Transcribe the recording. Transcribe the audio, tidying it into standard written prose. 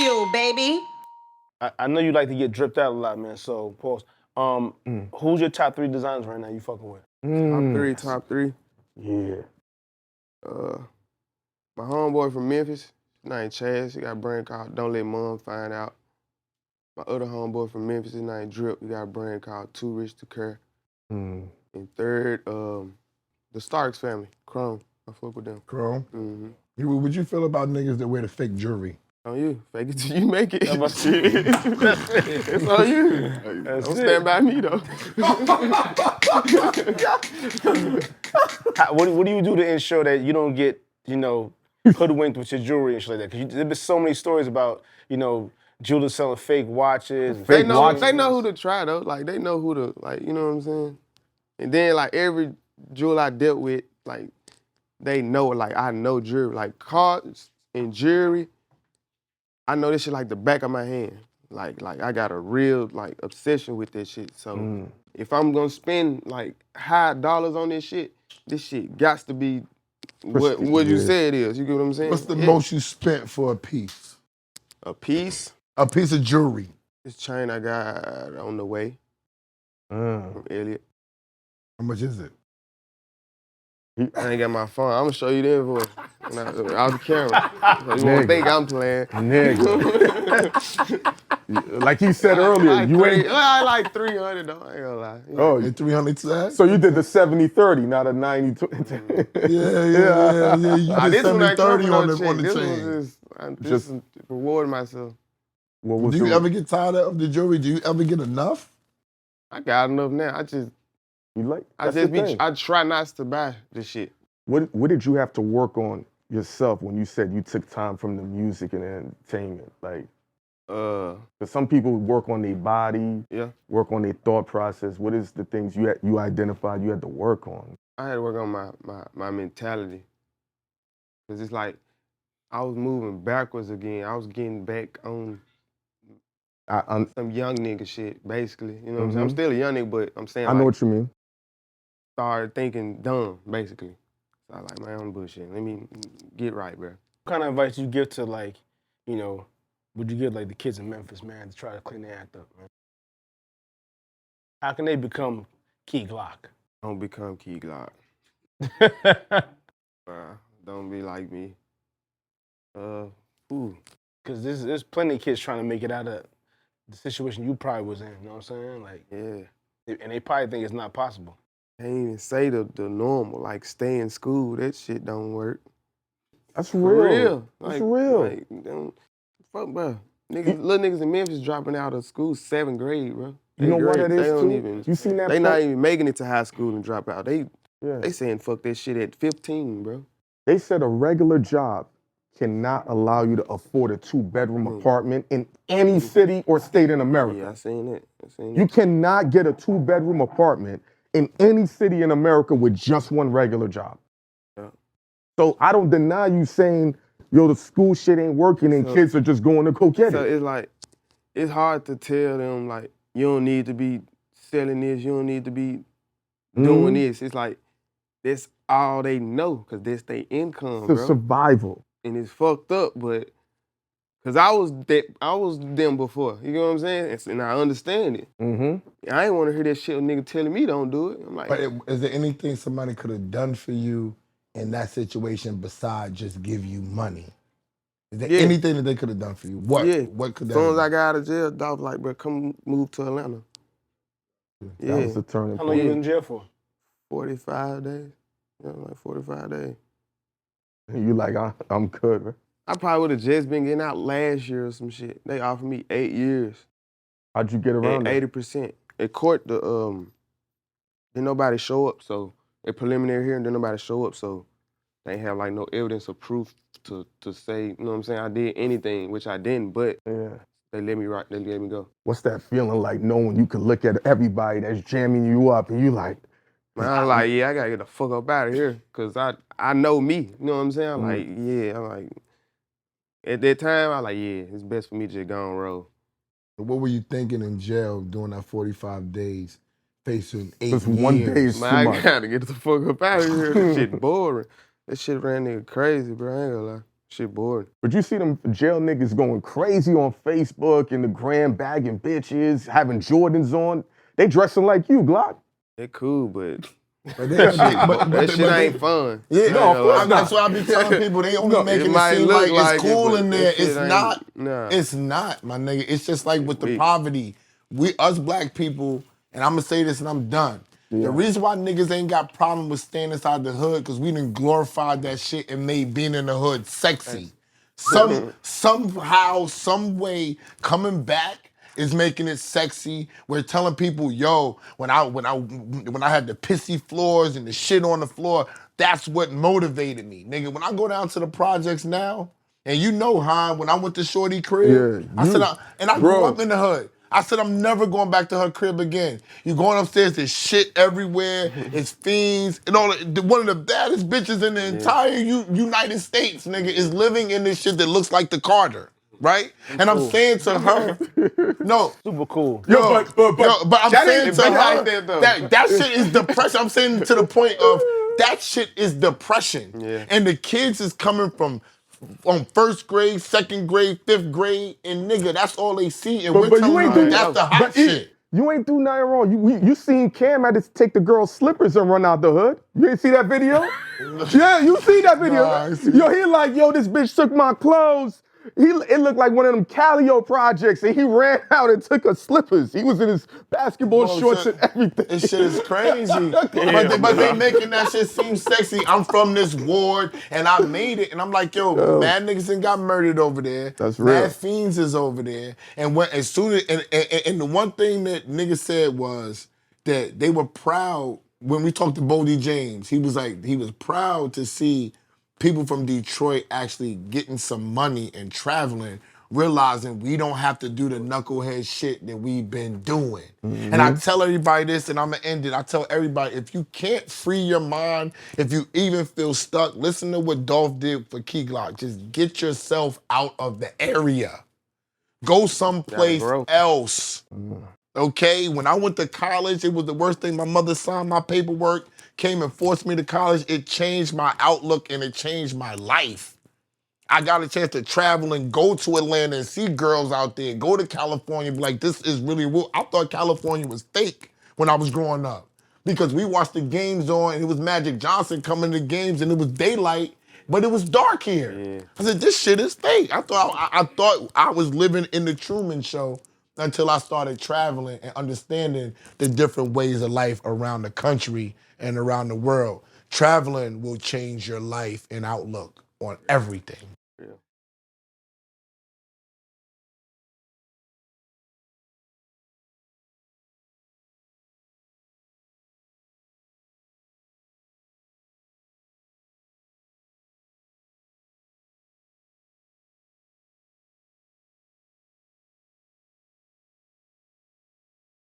Bagfuel, baby. I know you like to get dripped out a lot, man. So pause. Who's your top 3 designers right now you fucking with? Top three. Yeah. My homeboy from Memphis, his name Chaz. He got a brand called Don't Let Mom Find Out. My other homeboy from Memphis, his name Drip. He got a brand called Too Rich to Care. And third, the Starks family, Chrome. I fuck with them. Chrome? Mm-hmm. What'd you feel about niggas that wear the fake jewelry? On you. Fake it till you make it. That's it. It's on you. Don't stand by me, though. What do you do to ensure that you don't get, hoodwinked with your jewelry and shit like that? Because there's been so many stories about, jewelers selling fake watches. And They know who to try, though. Like, they know who to, like, you know what I'm saying? And then, like, every jeweler I dealt with, like, they know, like, I know jewelry. Like, cards and jewelry, I know this shit like the back of my hand. Like I got a real, like, obsession with this shit. So if I'm gonna spend, like, high dollars on this shit got to be what you say it is. You get what I'm saying? What's the most you spent for a piece? A piece? A piece of jewelry. This chain I got on the way from Elliot. How much is it? I ain't got my phone. I'm gonna show you the invoice. Off the camera. So you won't think I'm playing. Nigga. Like he said earlier, you ain't. I like 300 though, I ain't gonna lie. Oh, And 300 to that? so you did the 70-30, not a 90-20. Yeah. You did This one 70-30 on the This chain. was just rewarding myself. Do you ever get tired of the jewelry? Do you ever get enough? I got enough now. I try not to buy this shit. What did you have to work on yourself when you said you took time from the music and entertainment? Like, because some people work on their body, work on their thought process. What is the things you identified you had to work on? I had to work on my mentality. Because it's like, I was moving backwards again. I was getting back on some young nigga shit, basically. You know what I'm saying? I'm still a young nigga, but I'm saying, I know what you mean. Started thinking dumb, basically. So I like, man, I'm bullshit. Let me get right, bro. What kind of advice do you give to, like, would you give, like, the kids in Memphis, man, to try to clean their act up, man? How can they become Key Glock? Don't become Key Glock. Don't be like me. Because there's plenty of kids trying to make it out of the situation you probably was in, you know what I'm saying? Like, yeah. And they probably think it's not possible. They ain't even say the normal, like stay in school. That shit don't work. That's real. That's real. Like, fuck, bro. Little niggas in Memphis dropping out of school 7th grade, bro. You know what it is, too? Even, you seen that? They not even making it to high school and drop out. They saying fuck that shit at 15, bro. They said a regular job cannot allow you to afford a 2-bedroom apartment in any city or state in America. Yeah, I seen it. You cannot get a 2-bedroom apartment in any city in America with just one regular job. Yeah. So I don't deny you saying, yo, the school shit ain't working and kids are just going to go get it. So it's like, it's hard to tell them, like, you don't need to be selling this, you don't need to be doing this. It's like, that's all they know, because that's their income, It's a survival. And it's fucked up, but, because I was them before, you know what I'm saying? And I understand it. I ain't want to hear that shit a nigga telling me don't do it. I'm like, But is there anything somebody could have done for you in that situation besides just give you money? Is there anything that they could have done for you? What? Yeah. What could that As soon have as I got out of jail, Dolph like, bro, come move to Atlanta. That was the turning point. How long you in jail for? 45 days. Yeah, like 45 days. You like, I'm good, man. I probably would have just been getting out last year or some shit. They offered me 8 years. How'd you get around that? 80%. At court, didn't nobody show up, so at preliminary hearing, didn't nobody show up, so they ain't have like no evidence or proof to say, you know what I'm saying, I did anything, which I didn't, but they let me go. What's that feeling like knowing you can look at everybody that's jamming you up and you like, Man, I'm like, I gotta get the fuck up out of here, cause I know me, you know what I'm saying? I'm like, at that time, I'm like, it's best for me to just go on road. What were you thinking in jail during that 45 days, facing 8 years? One day is Man, too I much. gotta get the fuck up out of here. This shit boring. This shit ran nigga crazy, bro. I ain't gonna lie. Shit bored. But you see them jail niggas going crazy on Facebook and the gram bagging bitches, having Jordans on. They dressing like you, Glock. They cool, but that shit ain't fun. Yeah, No, of course that's why I be telling people they only making it might seem look like like it's it, cool but in that there. shit It's ain't- not. nah. It's not, my nigga. It's just like with the weak. poverty. Us black people, and I'm gonna say this and I'm done. Yeah. The reason why niggas ain't got problem with staying inside the hood, because we done glorified that shit and made being in the hood sexy. Somehow, some way, coming back is making it sexy. We're telling people, yo, when I had the pissy floors and the shit on the floor, that's what motivated me, nigga. When I go down to the projects now, and you know, Han, when I went to Shorty crib, Yeah, I said, I grew bro. up in the hood. I said, I'm never going back to her crib again. You going upstairs, there's shit everywhere, it's fiends, and all. One of the baddest bitches in the entire United States, nigga, is living in this shit that looks like the Carter, right? And I'm saying to her, no. Super cool. But I'm that saying ain't- to but her that though. that shit is depression. I'm saying to the point of that shit is depression. Yeah. And the kids is coming from on first grade, second grade, fifth grade, and nigga, that's all they see. And we're But you telling ain't them do that's the hot but shit. You ain't do nothing wrong. You seen Cam had to take the girl's slippers and run out the hood. You didn't see that video? Yeah, you see that video. Nah, I see Yo, he like, yo, this bitch took my clothes. It looked like one of them Calio projects, and he ran out and took her slippers. He was in his basketball Bro, shorts shit- and everything. This shit is crazy. but they making that shit seem sexy. I'm from this ward and I made it. And I'm like, yo, mad niggas done got murdered over there. That's real. Mad fiends is over there. And as soon as and the one thing that niggas said was that they were proud when we talked to Bodie James. He was proud to see people from Detroit actually getting some money and traveling, realizing we don't have to do the knucklehead shit that we've been doing. And I tell everybody this, and I'm gonna end it. I tell everybody, if you can't free your mind, if you even feel stuck, listen to what Dolph did for Key Glock. Just get yourself out of the area. Go someplace else. Okay? When I went to college, it was the worst thing. My mother signed my paperwork, came and forced me to college. It changed my outlook and it changed my life. I got a chance to travel and go to Atlanta and see girls out there, go to California, be like, this is really real. I thought California was fake when I was growing up because we watched the games on and it was Magic Johnson coming to games and it was daylight, but it was dark here. Yeah. I said, this shit is fake. I thought I was living in the Truman Show until I started traveling and understanding the different ways of life around the country and around the world. Traveling will change your life and outlook on everything.